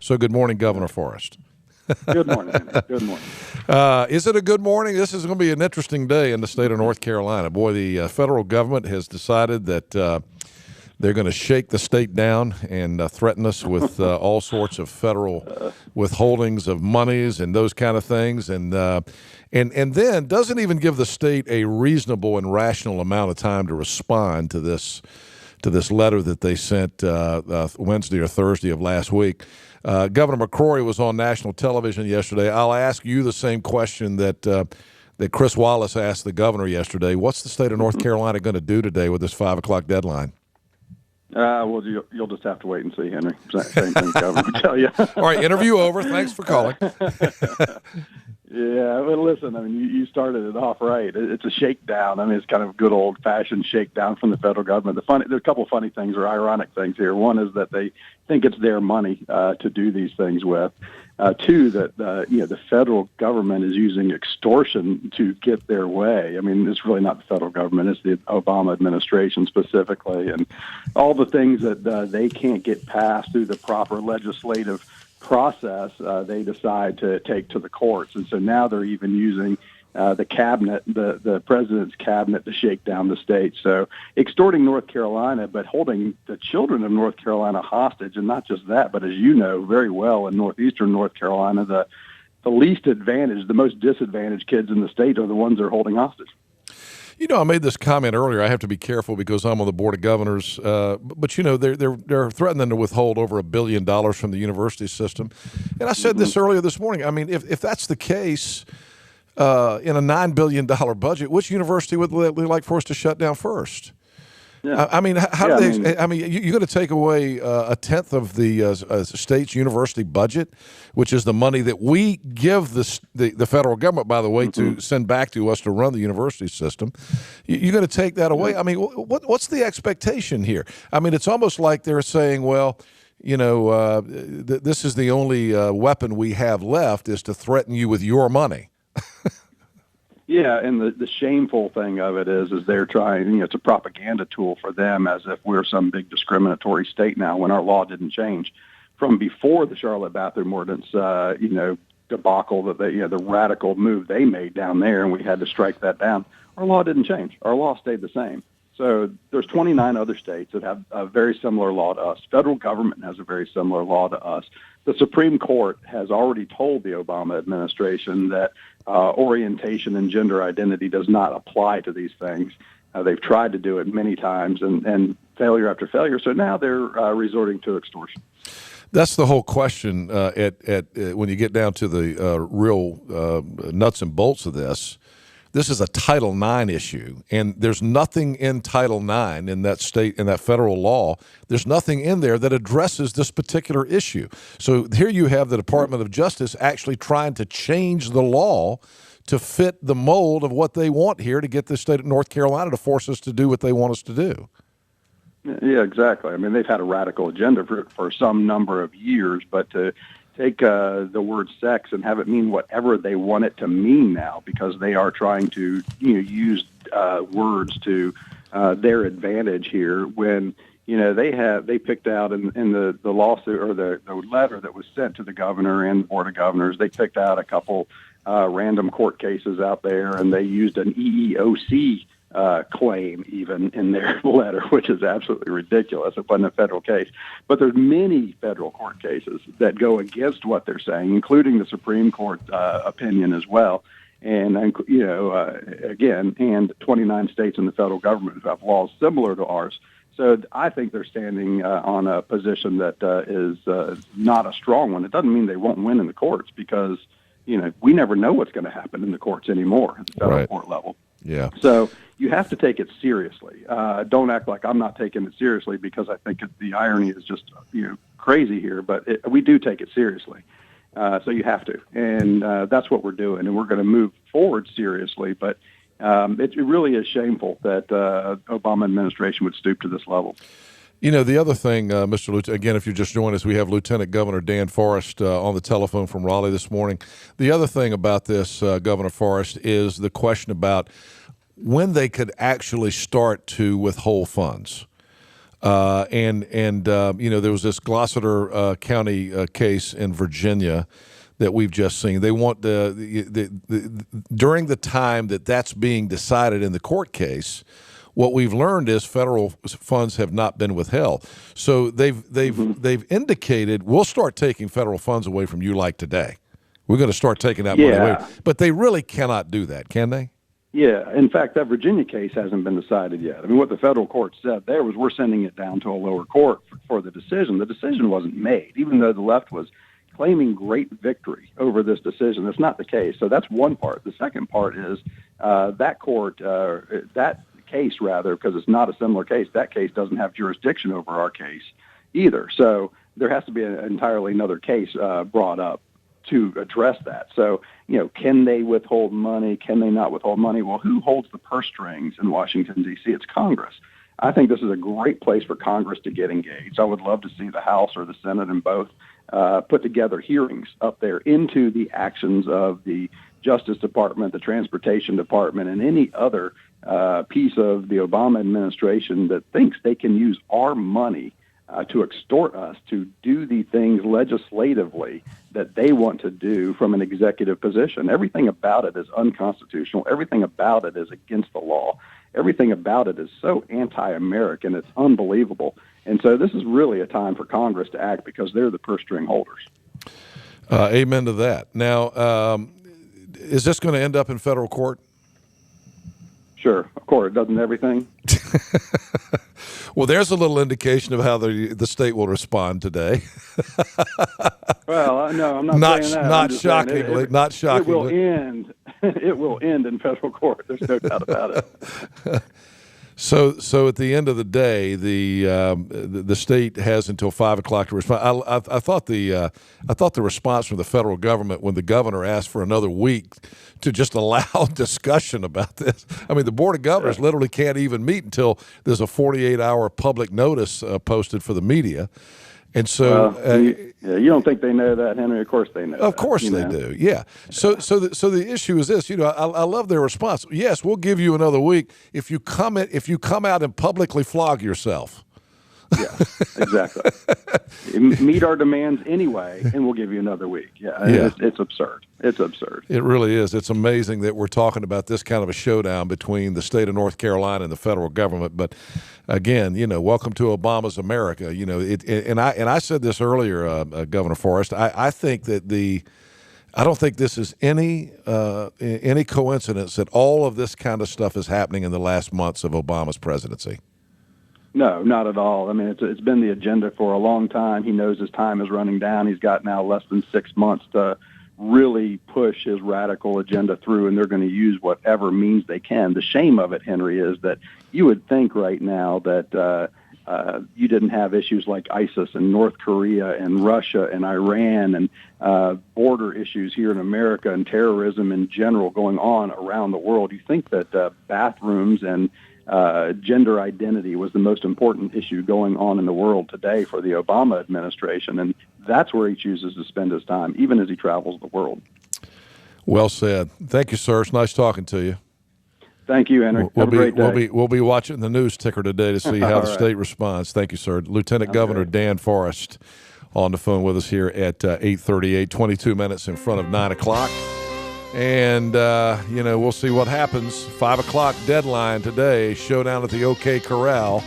So good morning, Governor Forrest. Good morning, Henry. Good morning. Is it a good morning? This is going to be an interesting day in the state of North Carolina. Boy, the federal government has decided that they're going to shake the state down and threaten us with all sorts of federal withholdings of monies and those kind of things, and then doesn't even give the state a reasonable and rational amount of time to respond to this letter that they sent Wednesday or Thursday of last week. Governor McCrory was on national television yesterday. I'll ask you the same question that Chris Wallace asked the governor yesterday. What's the state of North Carolina going to do today with this 5 o'clock deadline? Well, you'll just have to wait and see, Henry. Same thing the governor will tell you. All right, interview over. Thanks for calling. Yeah, well, listen, I mean, you started it off right. It's a shakedown. I mean, it's kind of a good old-fashioned shakedown from the federal government. There's a couple of funny things or ironic things here. One is that they think it's their money to do these things with. Two, that the federal government is using extortion to get their way. I mean, it's really not the federal government; it's the Obama administration specifically, and all the things that they can't get passed through the proper legislative process, they decide to take to the courts. And so now they're even using the cabinet, the president's cabinet, to shake down the state. So extorting North Carolina, but holding the children of North Carolina hostage. And not just that, but as you know very well, in northeastern North Carolina, the least advantaged, the most disadvantaged kids in the state are the ones they're holding hostage. You know, I made this comment earlier. I have to be careful because I'm on the board of governors. But you know, they're threatening to withhold over $1 billion from the university system. And I said this earlier this morning. I mean, if that's the case in a $9 billion budget, which university would they like for us to shut down first? Yeah. I mean, how do they? I mean, you're going to take away a tenth of the state's university budget, which is the money that we give the federal government, by the way, to send back to us to run the university system. You're going to take that away. I mean, what's the expectation here? I mean, it's almost like they're saying, well, you know, this is the only weapon we have left is to threaten you with your money. Yeah, and the shameful thing of it is they're trying, it's a propaganda tool for them, as if we're some big discriminatory state now, when our law didn't change. From before the Charlotte bathroom ordinance, debacle, that the radical move they made down there, and we had to strike that down, our law didn't change. Our law stayed the same. So there's 29 other states that have a very similar law to us. Federal government has a very similar law to us. The Supreme Court has already told the Obama administration that orientation and gender identity does not apply to these things. They've tried to do it many times, and failure after failure. So now they're resorting to extortion. That's the whole question when you get down to the real nuts and bolts of this. This is a Title IX issue, and there's nothing in Title IX in that state, in that federal law. There's nothing in there that addresses this particular issue. So here you have the Department of Justice actually trying to change the law to fit the mold of what they want here to get the state of North Carolina to force us to do what they want us to do. Yeah, exactly. I mean, they've had a radical agenda for some number of years, but to take the word sex and have it mean whatever they want it to mean now, because they are trying to use words to their advantage here, when they picked out in the lawsuit, or the letter that was sent to the governor and board of governors, they picked out a couple random court cases out there, and they used an EEOC claim even in their letter, which is absolutely ridiculous. It wasn't a federal case. But there's many federal court cases that go against what they're saying, including the Supreme Court opinion as well. And, again, and 29 states in the federal government have laws similar to ours. So I think they're standing on a position that is not a strong one. It doesn't mean they won't win in the courts, because, we never know what's going to happen in the courts anymore at the federal court level. Yeah. So you have to take it seriously. Don't act like I'm not taking it seriously, because I think the irony is just crazy here. But we do take it seriously. So you have to, and that's what we're doing, and we're going to move forward seriously. But it really is shameful that Obama administration would stoop to this level. The other thing, Mr. Lieutenant, again, if you just joined us, we have Lieutenant Governor Dan Forrest on the telephone from Raleigh this morning. The other thing about this, Governor Forrest, is the question about when they could actually start to withhold funds. There was this Gloucester County case in Virginia that we've just seen. They want during the time that's being decided in the court case, what we've learned is federal funds have not been withheld. So they've indicated we'll start taking federal funds away from you like today. We're going to start taking that money away. But they really cannot do that, can they? Yeah. In fact, that Virginia case hasn't been decided yet. I mean, what the federal court said there was we're sending it down to a lower court for the decision. The decision wasn't made, even though the left was claiming great victory over this decision. That's not the case. So that's one part. The second part is that court, that case rather, because it's not a similar case, that case doesn't have jurisdiction over our case either. So there has to be entirely another case brought up to address that. So, can they withhold money? Can they not withhold money? Well, who holds the purse strings in Washington, D.C.? It's Congress. I think this is a great place for Congress to get engaged. I would love to see the House or the Senate and both put together hearings up there into the actions of the Justice Department, the Transportation Department, and any other piece of the Obama administration that thinks they can use our money to extort us to do the things legislatively that they want to do from an executive position. Everything about it is unconstitutional. Everything about it is against the law. Everything about it is so anti-American. It's unbelievable. And so this is really a time for Congress to act because they're the purse string holders. Amen to that. Now, is this going to end up in federal court? Sure. Of course, doesn't everything? Well, there's a little indication of how the state will respond today. Well, no, I'm not saying that. Not shockingly. Not shockingly. It will end. It will end in federal court. There's no doubt about it. So at the end of the day, the state has until 5 o'clock to respond. I thought the response from the federal government when the governor asked for another week to just allow discussion about this. I mean, the Board of Governors literally can't even meet until there's a 48-hour public notice posted for the media. And so, you don't think they know that, Henry? Of course they know. Of course they do. Yeah. So the issue is this. I love their response. Yes, we'll give you another week if you come out and publicly flog yourself. Yeah, exactly. Meet our demands anyway, and we'll give you another week. Yeah. It's absurd. It's absurd. It really is. It's amazing that we're talking about this kind of a showdown between the state of North Carolina and the federal government. But again, welcome to Obama's America. And I said this earlier, Governor Forrest. I think that I don't think this is any coincidence that all of this kind of stuff is happening in the last months of Obama's presidency. No, not at all. I mean, it's been the agenda for a long time. He knows his time is running down. He's got now less than 6 months to really push his radical agenda through, and they're going to use whatever means they can. The shame of it, Henry, is that you would think right now that you didn't have issues like ISIS and North Korea and Russia and Iran and border issues here in America and terrorism in general going on around the world. You think that bathrooms and gender identity was the most important issue going on in the world today for the Obama administration, and that's where he chooses to spend his time, even as he travels the world. Well said. Thank you, sir. It's nice talking to you. Thank you, Henry. Have a great day. We'll be watching the news ticker today to see how the state responds. Thank you, sir. Lieutenant Governor Dan Forrest on the phone with us here at 8:38, 22 minutes in front of 9 o'clock. And, we'll see what happens. 5 o'clock deadline today, showdown at the OK Corral.